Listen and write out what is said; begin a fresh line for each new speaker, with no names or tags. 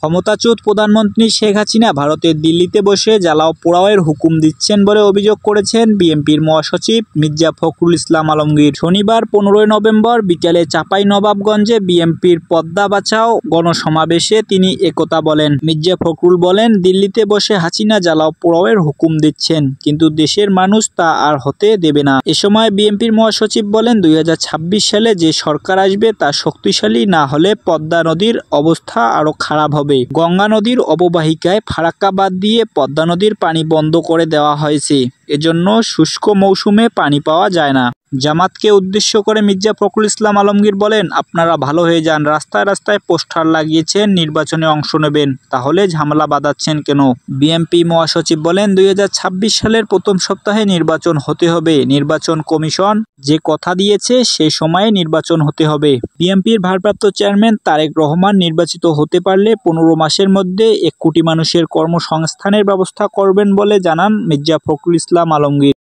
ক্ষমতাচ্যুত প্রধানমন্ত্রী শেখ হাসিনা ভারতের দিল্লিতে বসে জ্বালাও পোড়াওয়ের হুকুম দিচ্ছেন বলে অভিযোগ করেছেন বিএনপির মহাসচিব মির্জা ফখরুল ইসলাম আলমগীর। শনিবার 15 নভেম্বর বিকেলে চাঁপাইনবাবগঞ্জে বিএনপির পদ্মা বাঁচাও গণসমাবেশে তিনি একথা বলেন। মির্জা ফখরুল বলেন, দিল্লিতে বসে হাসিনা জ্বালাও পোড়াওয়ের হুকুম দিচ্ছেন, কিন্তু দেশের মানুষ তা আর হতে দেবে না। এ সময় বিএনপির মহাসচিব বলেন, 2026 সালে যে সরকার আসবে তা শক্তিশালী না হলে পদ্মা নদীর অবস্থা আরো খারাপ হবে। গঙ্গা নদীর অববাহিকায় ফারাক্কা বাঁধ দিয়ে পদ্মা নদীর পানি বন্ধ করে দেওয়া হয়েছে, এজন্য শুষ্ক মৌসুমে পানি পাওয়া যায় না। জামাতকে উদ্দেশ্য করে মির্জা ফখরুল ইসলাম আলমগীর বলেন, আপনারা ভালো হয়ে যান, রাস্তায় রাস্তায় পোস্টার লাগিয়েছেন নির্বাচনে অংশ নেবেন, তাহলে ঝামেলা বাঁধাচ্ছেন কেন? বিএনপি মহাসচিব বলেন, 2026 সালের প্রথম সপ্তাহে নির্বাচন হতে হবে। নির্বাচন কমিশন যে কথা দিয়েছে সে সময়ে নির্বাচন হতে হবে। বিএনপির ভারপ্রাপ্ত চেয়ারম্যান তারেক রহমান নির্বাচিত হতে পারলে 15 মাসের মধ্যে 1 কোটি মানুষের কর্মসংস্থানের ব্যবস্থা করবেন বলে জানান মির্জা ফখরুল ইসলাম আলমগীর।